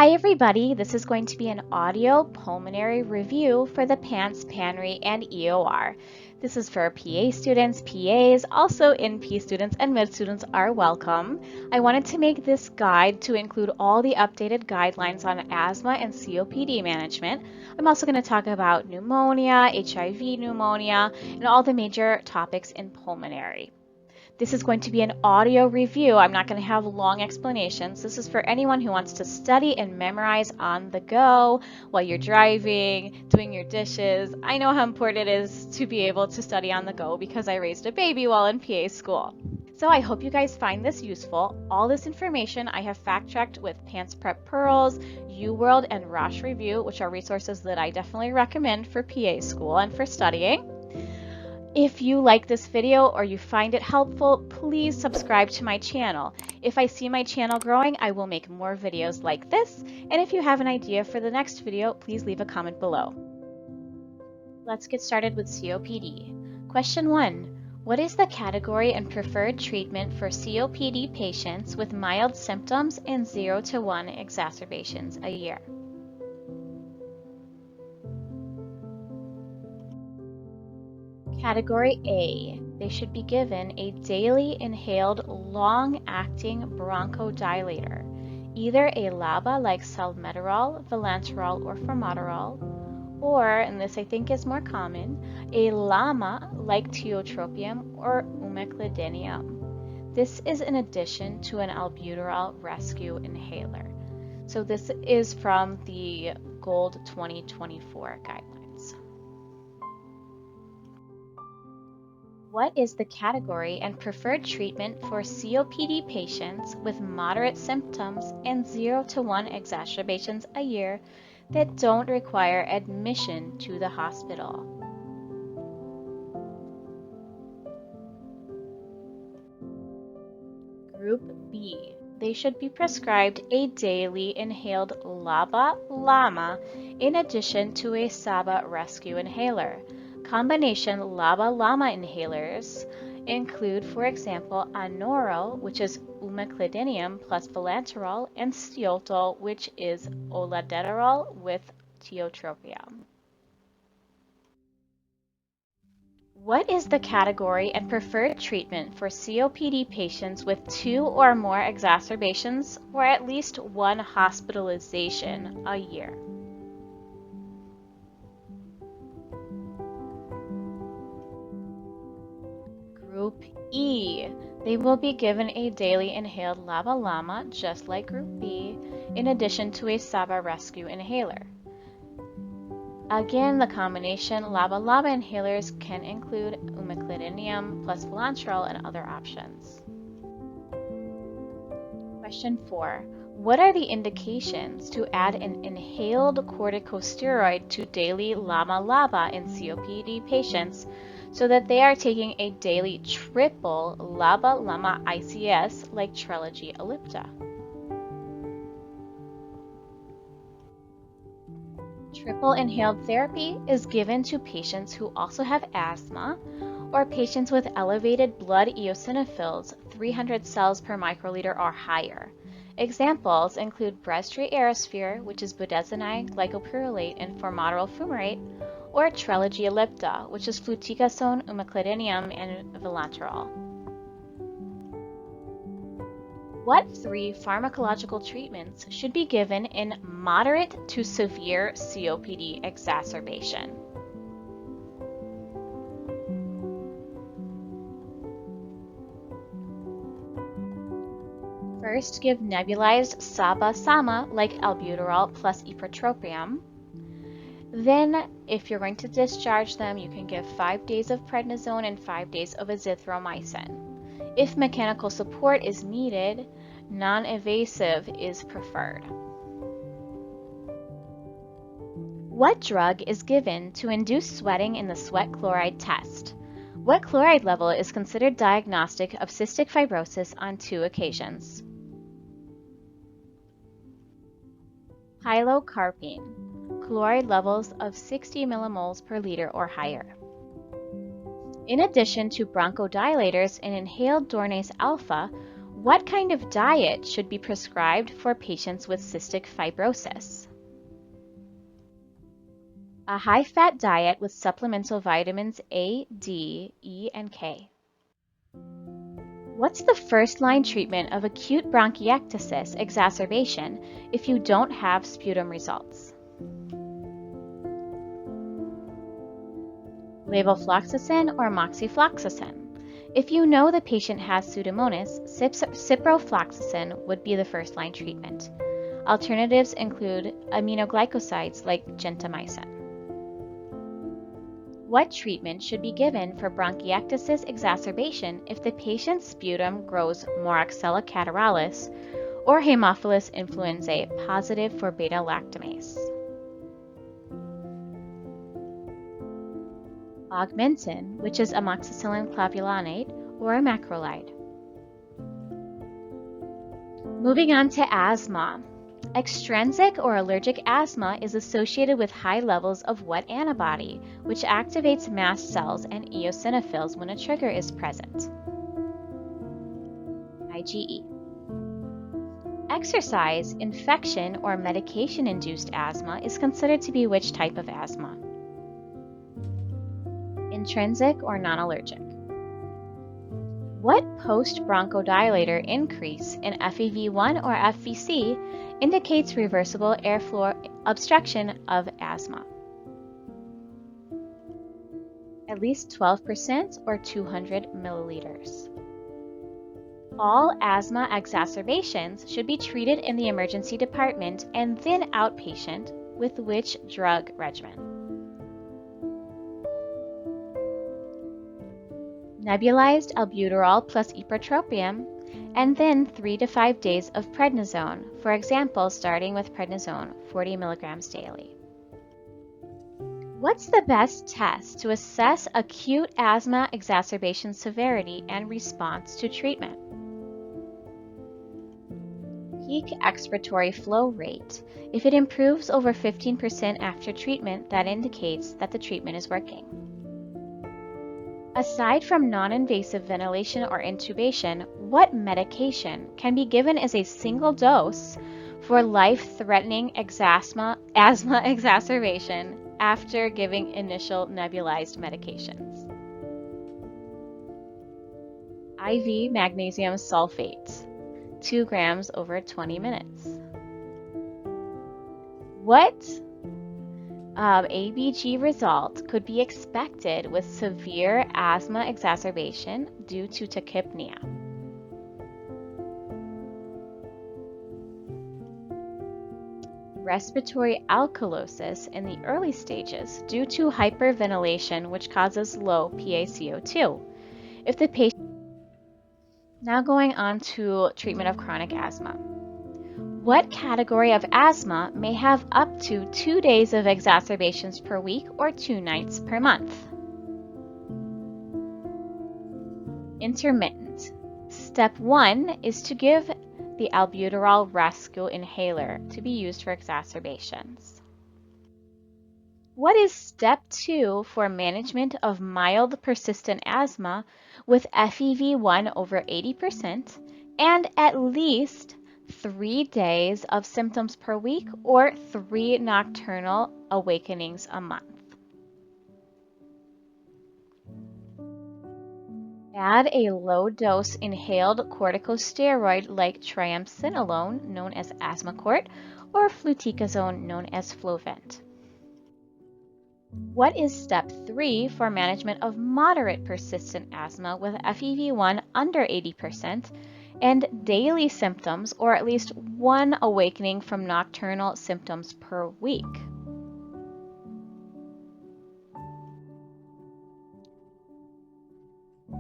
Hi everybody, this is going to be an audio pulmonary review for the PANCE, PANRE, and EOR. This is for PA students, PAs, also NP students, and med students are welcome. I wanted to make this guide to include all the updated guidelines on asthma and COPD management. I'm also going to talk about pneumonia, HIV pneumonia, and all the major topics in pulmonary. This is going to be an audio review. I'm not going to have long explanations. This is for anyone who wants to study and memorize on the go while you're driving, doing your dishes. I know how important it is to be able to study on the go because I raised a baby while in PA school. So I hope you guys find this useful. All this information I have fact-checked with PANCE Prep Pearls, UWorld, and Rosh Review, which are resources that I definitely recommend for PA school and for studying. If you like this video or you find it helpful, please subscribe to my channel. If I see my channel growing, I will make more videos like this. And if you have an idea for the next video, please leave a comment below. Let's get started with COPD. Question 1. What is the category and preferred treatment for COPD patients with mild symptoms and 0 to 1 exacerbations a year? Category A. They should be given a daily inhaled long-acting bronchodilator, either a LABA like salmeterol, vilanterol, or formoterol, or, and this I think is more common, a LAMA like tiotropium or umeclidinium. This is in addition to an albuterol rescue inhaler. So this is from the Gold 2024 guidelines. What is the category and preferred treatment for COPD patients with moderate symptoms and 0 to 1 exacerbations a year that don't require admission to the hospital? Group B. They should be prescribed a daily inhaled LABA/LAMA in addition to a SABA rescue inhaler. Combination LABA/LAMA inhalers include, for example, Anoro, which is umeclidinium plus vilanterol, and Stiolto, which is oladeterol with tiotropium. What is the category and preferred treatment for COPD patients with 2 or more exacerbations or at least 1 hospitalization a year? Group E. They will be given a daily inhaled LABA/LAMA, just like Group B, in addition to a SABA rescue inhaler. Again, the combination LABA/LAMA inhalers can include umeclidinium plus vilanterol and other options. Question 4. What are the indications to add an inhaled corticosteroid to daily LAMA/LABA in COPD patients so that they are taking a daily triple LABA/LAMA ICS like Trelegy Ellipta? Triple inhaled therapy is given to patients who also have asthma or patients with elevated blood eosinophils 300 cells per microliter or higher. Examples include Breztri Aerosphere, which is budesonide, glycopyrrolate, and formoterol fumarate, or Trelegy Ellipta, which is fluticasone, umeclidinium, and vilanterol. What 3 pharmacological treatments should be given in moderate to severe COPD exacerbation? First, give nebulized SABA/SAMA like albuterol plus ipratropium. Then, if you're going to discharge them, you can give 5 days of prednisone and 5 days of azithromycin. If mechanical support is needed, non-invasive is preferred. What drug is given to induce sweating in the sweat chloride test? What chloride level is considered diagnostic of cystic fibrosis on 2 occasions? Pilocarpine, chloride levels of 60 millimoles per liter or higher. In addition to bronchodilators and inhaled Dornase alpha, What kind of diet should be prescribed for patients with cystic fibrosis? A high-fat diet with supplemental vitamins A, D, E, and K. What's the first-line treatment of acute bronchiectasis exacerbation if you don't have sputum results? Levofloxacin or moxifloxacin. If you know the patient has Pseudomonas, ciprofloxacin would be the first-line treatment. Alternatives include aminoglycosides like gentamicin. What treatment should be given for bronchiectasis exacerbation if the patient's sputum grows Moraxella catarrhalis or Haemophilus influenzae positive for beta-lactamase? Augmentin, which is amoxicillin clavulanate or a macrolide. Moving on to asthma. Extrinsic or allergic asthma is associated with high levels of what antibody, which activates mast cells and eosinophils when a trigger is present? IgE. Exercise, infection, or medication-induced asthma is considered to be which type of asthma? Intrinsic or non-allergic. What post-bronchodilator increase in FEV1 or FVC indicates reversible airflow obstruction of asthma? At least 12% or 200 milliliters. All asthma exacerbations should be treated in the emergency department and then outpatient with which drug regimen? Nebulized albuterol plus ipratropium, and then 3 to 5 days of prednisone, for example, starting with prednisone 40 milligrams daily. What's the best test to assess acute asthma exacerbation severity and response to treatment? Peak expiratory flow rate. If it improves over 15% after treatment, that indicates that the treatment is working. Aside from non-invasive ventilation or intubation, what medication can be given as a single dose for life-threatening asthma exacerbation after giving initial nebulized medications? IV magnesium sulfate, 2 grams over 20 minutes. What ABG result could be expected with severe asthma exacerbation due to tachypnea? Respiratory alkalosis in the early stages due to hyperventilation, which causes low PaCO2. If the patient Now going on to treatment of chronic asthma. What category of asthma may have up to 2 days of exacerbations per week or 2 nights per month? Intermittent. Step 1 is to give the albuterol rescue inhaler to be used for exacerbations. What is step 2 for management of mild persistent asthma with FEV1 over 80% and at least 3 days of symptoms per week or 3 nocturnal awakenings a month? Add a low-dose inhaled corticosteroid like triamcinolone, known as Asthmacort, or fluticasone, known as Flovent. What is step 3 for management of moderate persistent asthma with FEV1 under 80% and daily symptoms or at least 1 awakening from nocturnal symptoms per week?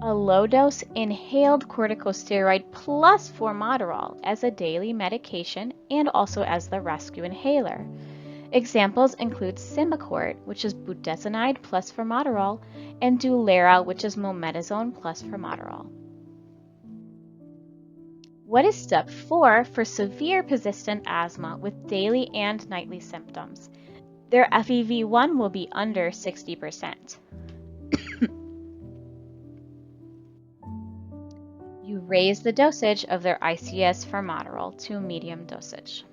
A low-dose inhaled corticosteroid plus formoterol as a daily medication and also as the rescue inhaler. Examples include Symbicort, which is budesonide plus formoterol, and Dulera, which is mometasone plus formoterol. What is step 4 for severe persistent asthma with daily and nightly symptoms? Their FEV1 will be under 60%. You raise the dosage of their ICS formoterol to medium dosage.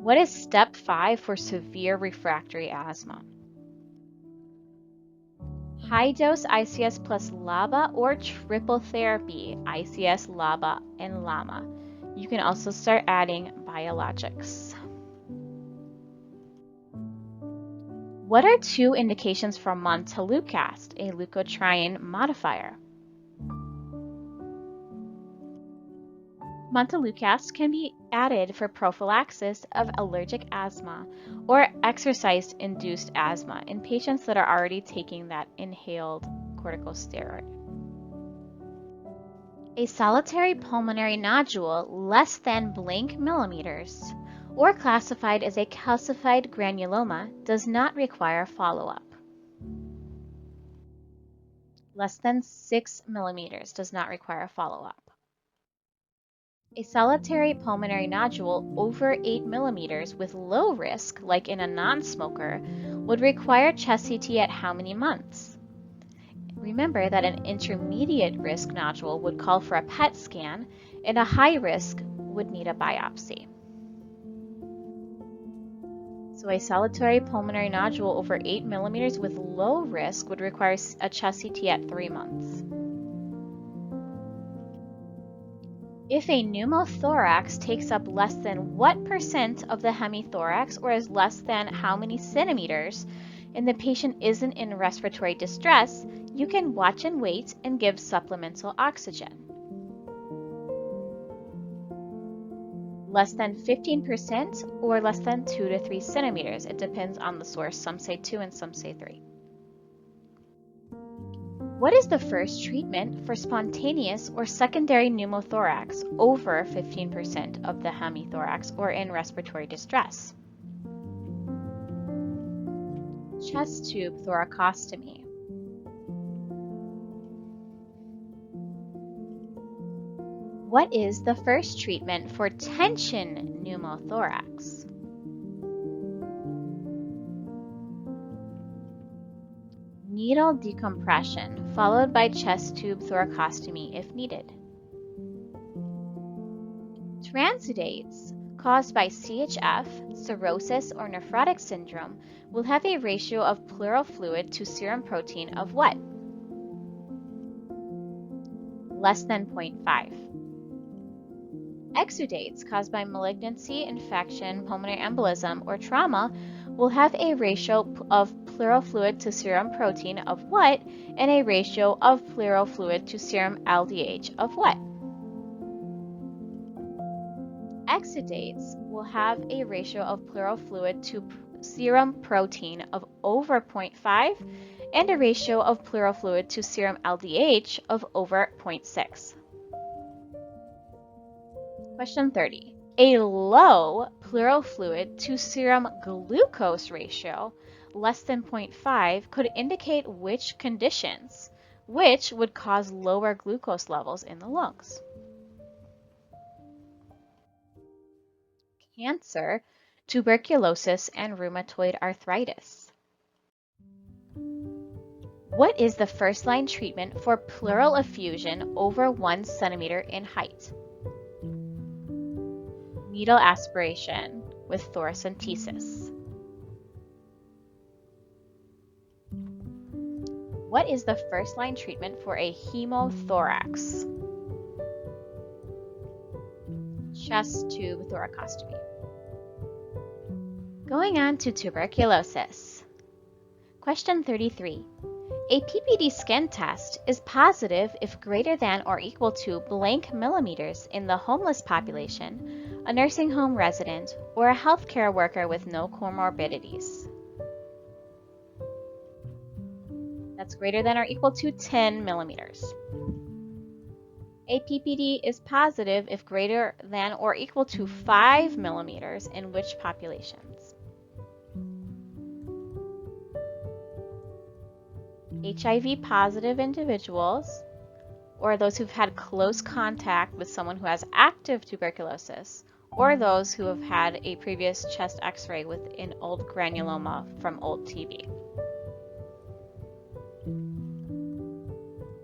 What is step 5 for severe refractory asthma? High dose ICS plus LABA or triple therapy, ICS, LABA, and LAMA. You can also start adding biologics. What are 2 indications for montelukast, a leukotriene modifier? Montelukast can be added for prophylaxis of allergic asthma or exercise-induced asthma in patients that are already taking that inhaled corticosteroid. A solitary pulmonary nodule less than blank millimeters or classified as a calcified granuloma does not require follow-up. Less than 6 millimeters does not require follow-up. A solitary pulmonary nodule over 8 millimeters with low risk, like in a non-smoker, would require chest CT at how many months? Remember that an intermediate risk nodule would call for a PET scan, and a high risk would need a biopsy. So a solitary pulmonary nodule over 8 millimeters with low risk would require a chest CT at 3 months. If a pneumothorax takes up less than what percent of the hemithorax or is less than how many centimeters, and the patient isn't in respiratory distress, you can watch and wait and give supplemental oxygen. Less than 15% or less than 2 to 3 centimeters. It depends on the source. Some say 2 and some say 3. What is the first treatment for spontaneous or secondary pneumothorax over 15% of the hemithorax or in respiratory distress? Chest tube thoracostomy. What is the first treatment for tension pneumothorax? Needle decompression, followed by chest tube thoracostomy if needed. Transudates caused by CHF, cirrhosis, or nephrotic syndrome will have a ratio of pleural fluid to serum protein of what? Less than 0.5. Exudates caused by malignancy, infection, pulmonary embolism, or trauma will have a ratio of pleural fluid to serum protein of what, and a ratio of pleural fluid to serum LDH of what? Exudates will have a ratio of pleural fluid to serum protein of over 0.5 and a ratio of pleural fluid to serum LDH of over 0.6. Question 30. A low pleural fluid to serum glucose ratio less than 0.5 could indicate which conditions, which would cause lower glucose levels in the lungs? Cancer, tuberculosis, and rheumatoid arthritis. What is the first-line treatment for pleural effusion over 1 centimeter in height? Needle aspiration with thoracentesis. What is the first-line treatment for a hemothorax? Chest tube thoracostomy. Going on to tuberculosis. Question 33. A PPD skin test is positive if greater than or equal to blank millimeters in the homeless population, a nursing home resident, or a healthcare worker with no comorbidities. That's greater than or equal to 10 millimeters. A PPD is positive if greater than or equal to 5 millimeters in which populations? HIV positive individuals, or those who've had close contact with someone who has active tuberculosis, or those who have had a previous chest x-ray with an old granuloma from old TB.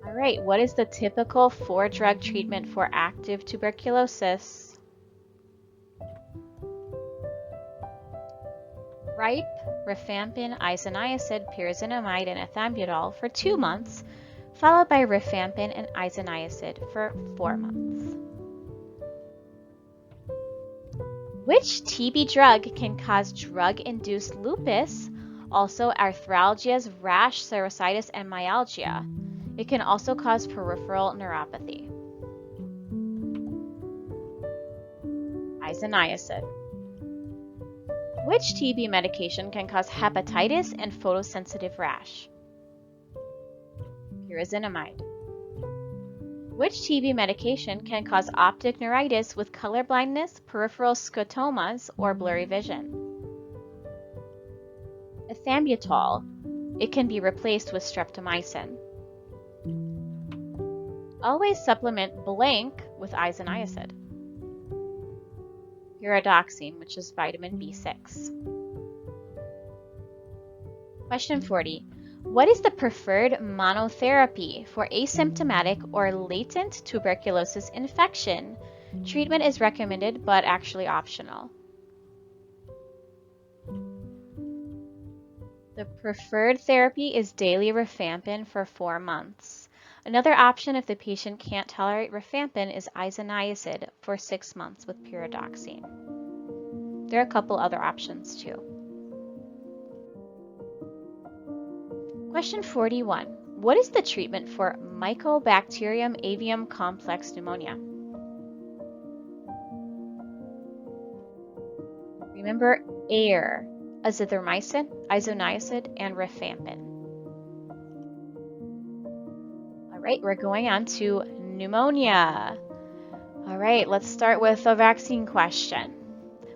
All right, what is the typical 4-drug treatment for active tuberculosis? RIPE, rifampin, isoniazid, pyrazinamide, and ethambutol for 2 months, followed by rifampin and isoniazid for 4 months. Which TB drug can cause drug-induced lupus, also arthralgias, rash, serositis, and myalgia? It can also cause peripheral neuropathy. Isoniazid. Which TB medication can cause hepatitis and photosensitive rash? Pyrazinamide. Which TB medication can cause optic neuritis with color blindness, peripheral scotomas, or blurry vision? Ethambutol. It can be replaced with streptomycin. Always supplement blank with isoniazid. Pyridoxine, which is vitamin B6. Question 40. What is the preferred monotherapy for asymptomatic or latent tuberculosis infection? Treatment is recommended but actually optional. The preferred therapy is daily rifampin for 4 months. Another option if the patient can't tolerate rifampin is isoniazid for 6 months with pyridoxine. There are a couple other options too. Question 41. What is the treatment for Mycobacterium avium complex pneumonia? Remember AIR, azithromycin, isoniazid, and rifampin. All right, we're going on to pneumonia. All right, let's start with a vaccine question.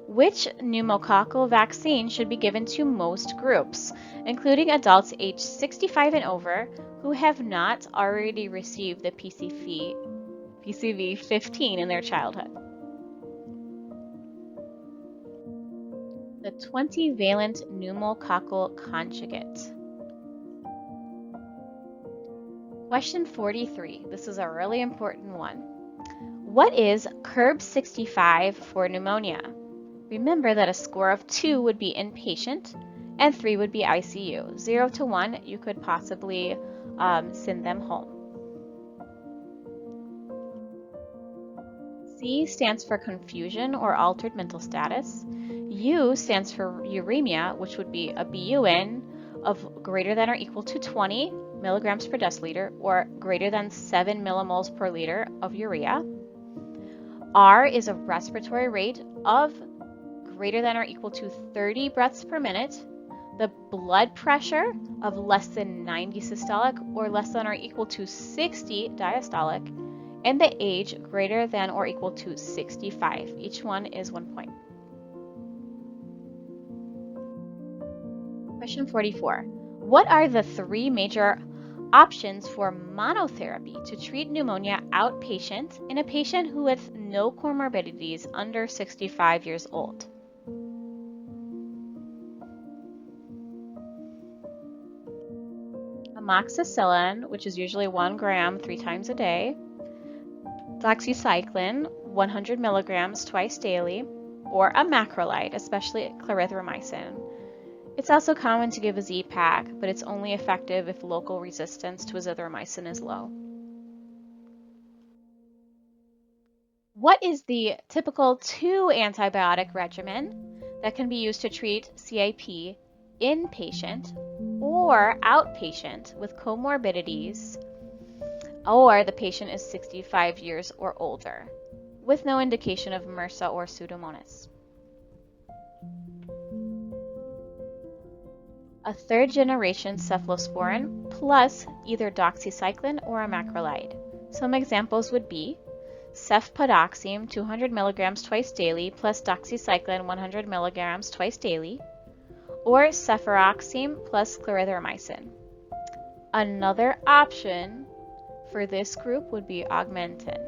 Which pneumococcal vaccine should be given to most groups, including adults aged 65 and over who have not already received the PCV15 in their childhood? The 20-valent pneumococcal conjugate. Question 43. This is a really important one. What is CURB-65 for pneumonia? Remember that a score of 2 would be inpatient and 3 would be ICU. 0 to 1, you could possibly send them home. C stands for confusion or altered mental status. U stands for uremia, which would be a BUN of greater than or equal to 20 milligrams per deciliter or greater than 7 millimoles per liter of urea. R is a respiratory rate of greater than or equal to 30 breaths per minute, the blood pressure of less than 90 systolic or less than or equal to 60 diastolic, and the age greater than or equal to 65. Each one is 1 point. Question 44. What are the 3 major options for monotherapy to treat pneumonia outpatient in a patient who has no comorbidities under 65 years old? Amoxicillin, which is usually 1 gram 3 times a day, doxycycline, 100 milligrams twice daily, or a macrolide, especially clarithromycin. It's also common to give a Z-Pak, but it's only effective if local resistance to azithromycin is low. What is the typical 2 antibiotic regimen that can be used to treat CIP inpatient or outpatient with comorbidities, or the patient is 65 years or older, with no indication of MRSA or Pseudomonas? A 3rd-generation cephalosporin plus either doxycycline or a macrolide. Some examples would be cefpodoxime 200 milligrams twice daily plus doxycycline 100 milligrams twice daily, or cefuroxime plus clarithromycin. Another option for this group would be Augmentin.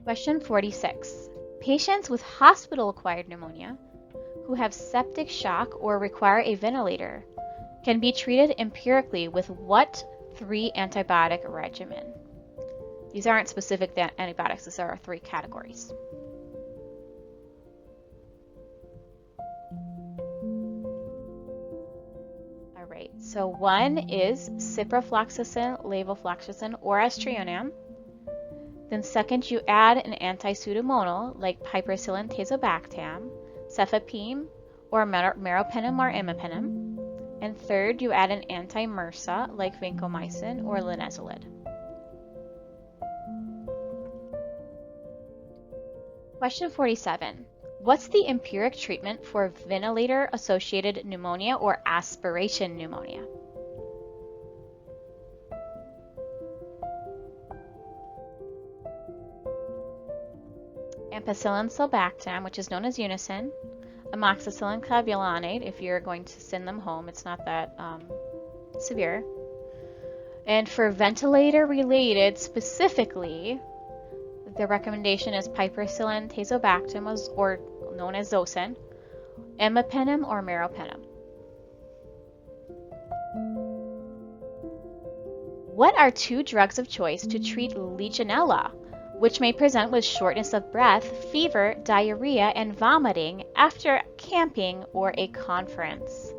Question 46. Patients with hospital-acquired pneumonia who have septic shock or require a ventilator can be treated empirically with what 3 antibiotic regimen? These aren't specific antibiotics, these are 3 categories. All right, so 1 is ciprofloxacin, levofloxacin, or aztreonam. Then second, you add an anti-pseudomonal like piperacillin tazobactam, cefepime, or meropenem or imipenem. And third, you add an anti-MRSA like vancomycin or linezolid. Question 47. What's the empiric treatment for ventilator-associated pneumonia or aspiration pneumonia? Ampicillin sulbactam, which is known as Unicin, amoxicillin clavulanate, if you're going to send them home, it's not that severe. And for ventilator-related specifically, the recommendation is piperacillin tazobactam, or known as Zosyn, imipenem or meropenem. What are 2 drugs of choice to treat Legionella, which may present with shortness of breath, fever, diarrhea, and vomiting after camping or a conference?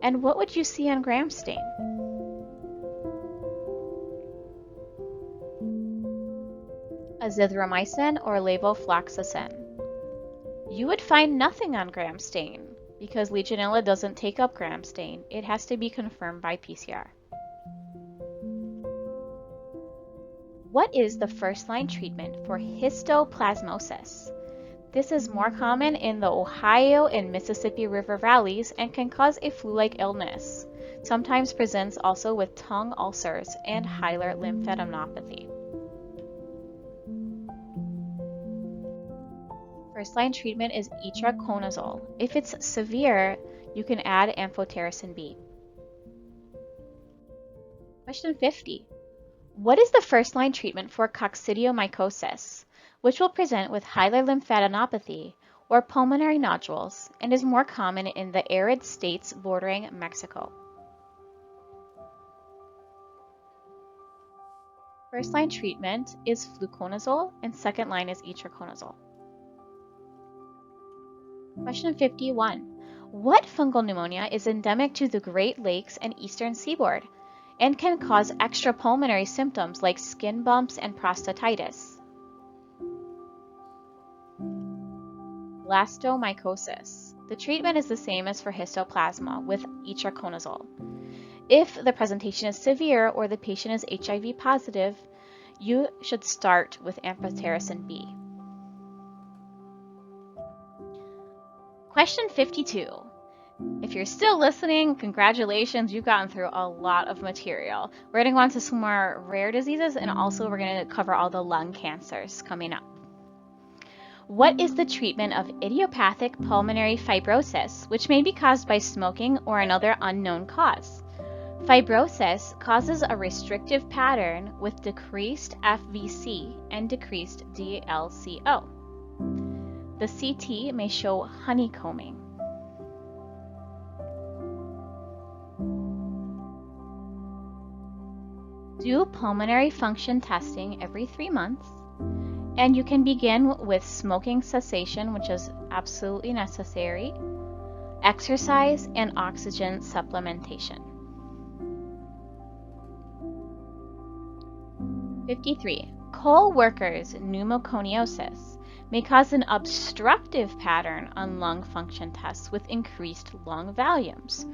And what would you see on gram stain? Azithromycin or levofloxacin. You would find nothing on gram stain because Legionella doesn't take up gram stain. It has to be confirmed by PCR. What is the first-line treatment for histoplasmosis? This is more common in the Ohio and Mississippi River valleys and can cause a flu-like illness. Sometimes presents also with tongue ulcers and hilar lymphadenopathy. First-line treatment is itraconazole. If it's severe, you can add amphotericin B. Question 50. What is the first-line treatment for coccidiomycosis, which will present with hilar lymphadenopathy or pulmonary nodules and is more common in the arid states bordering Mexico? First-line treatment is fluconazole and second-line is itraconazole. Question 51. What fungal pneumonia is endemic to the Great Lakes and Eastern Seaboard and can cause extrapulmonary symptoms like skin bumps and prostatitis? Blastomycosis. The treatment is the same as for histoplasma with itraconazole. If the presentation is severe or the patient is HIV positive, you should start with amphotericin B. Question 52. If you're still listening, congratulations, you've gotten through a lot of material. We're going to go on to some more rare diseases, and also we're going to cover all the lung cancers coming up. What is the treatment of idiopathic pulmonary fibrosis, which may be caused by smoking or another unknown cause? Fibrosis causes a restrictive pattern with decreased FVC and decreased DLCO. The CT may show honeycombing. Do pulmonary function testing every 3 months, and you can begin with smoking cessation, which is absolutely necessary, exercise, and oxygen supplementation. 53. Co-workers' pneumoconiosis may cause an obstructive pattern on lung function tests with increased lung volumes.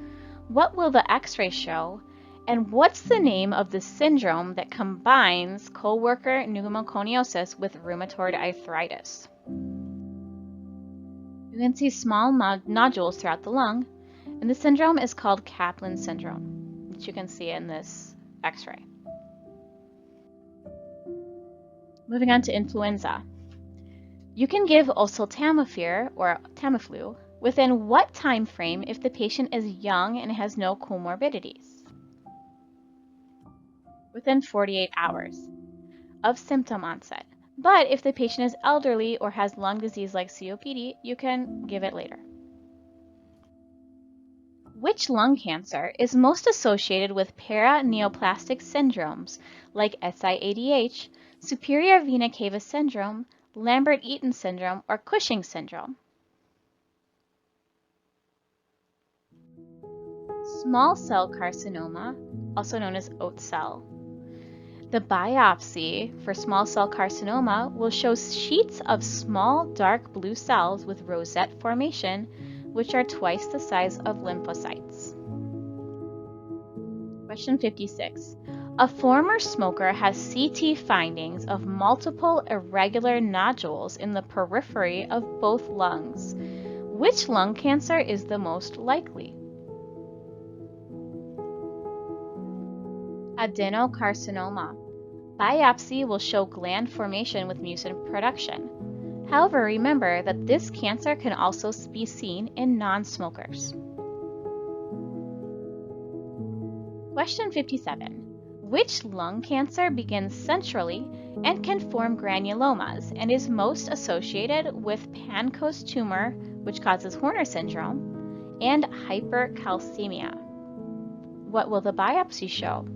What will the X-ray show? And what's the name of the syndrome that combines co-worker pneumoconiosis with rheumatoid arthritis? You can see small nodules throughout the lung, and the syndrome is called Kaplan syndrome, which you can see in this X-ray. Moving on to influenza. You can give oseltamivir or Tamiflu within what time frame if the patient is young and has no comorbidities? Within 48 hours of symptom onset. But if the patient is elderly or has lung disease like COPD, you can give it later. Which lung cancer is most associated with paraneoplastic syndromes like SIADH, superior vena cava syndrome, Lambert-Eaton syndrome, or Cushing syndrome? Small cell carcinoma, also known as oat cell. The biopsy for small cell carcinoma will show sheets of small dark blue cells with rosette formation, which are twice the size of lymphocytes. Question 56. A former smoker has CT findings of multiple irregular nodules in the periphery of both lungs. Which lung cancer is the most likely? Adenocarcinoma. Biopsy will show gland formation with mucin production. However, remember that this cancer can also be seen in non-smokers. Question 57. Which lung cancer begins centrally and can form granulomas and is most associated with PANCE tumor, which causes Horner syndrome, and hypercalcemia? What will the biopsy show?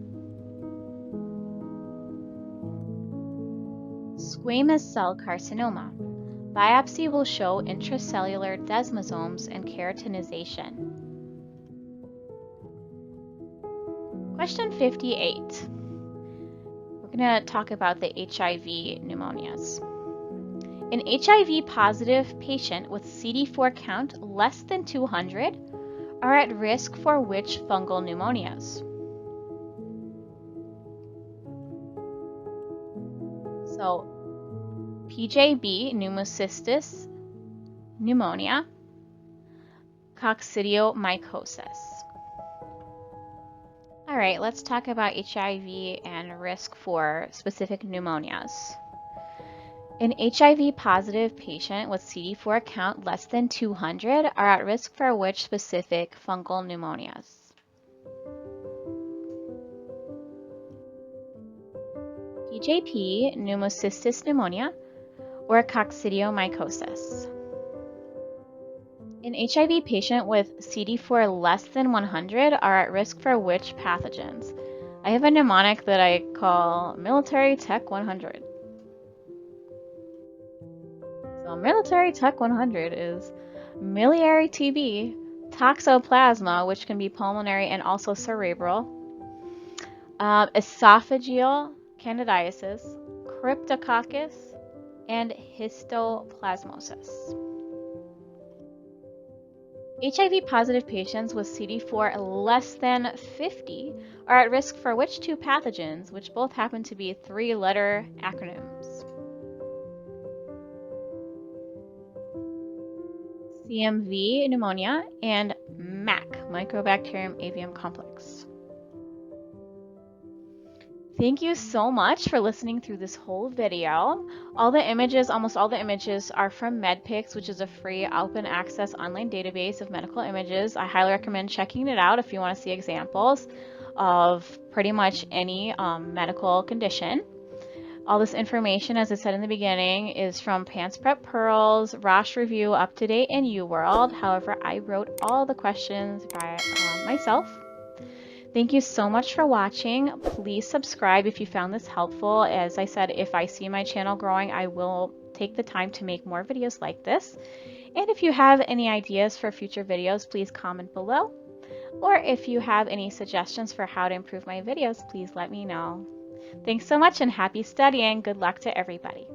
Squamous cell carcinoma. Biopsy will show intracellular desmosomes and keratinization. Question 58. We're going to talk about the HIV pneumonias. An HIV-positive patient with CD4 count less than 200 are at risk for which fungal pneumonias? So, PJB, pneumocystis, pneumonia, coccidiomycosis. All right, let's talk about HIV and risk for specific pneumonias. An HIV-positive patient with CD4 count less than 200 are at risk for which specific fungal pneumonias? PJP, pneumocystis pneumonia, or coccidiomycosis. An HIV patient with CD4 less than 100 are at risk for which pathogens? I have a mnemonic that I call Military Tech 100. So Military Tech 100 is miliary TB, toxoplasma, which can be pulmonary and also cerebral, esophageal candidiasis, cryptococcus, and histoplasmosis. HIV-positive patients with CD4 less than 50 are at risk for which two pathogens, which both happen to be three-letter acronyms? CMV, pneumonia, and MAC, Mycobacterium avium complex. Thank you so much for listening through this whole video. Almost all the images are from MedPix, which is a free open access online database of medical images. I highly recommend checking it out if you want to see examples of pretty much any medical condition. All this information, as I said in the beginning, is from PANCE Prep Pearls, Rosh Review, Up to Date, and UWorld. However, I wrote all the questions by myself. Thank you so much for watching. Please subscribe if you found this helpful. As I said, if I see my channel growing, I will take the time to make more videos like this. And if you have any ideas for future videos, please comment below. Or if you have any suggestions for how to improve my videos, please let me know. Thanks so much and happy studying. Good luck to everybody.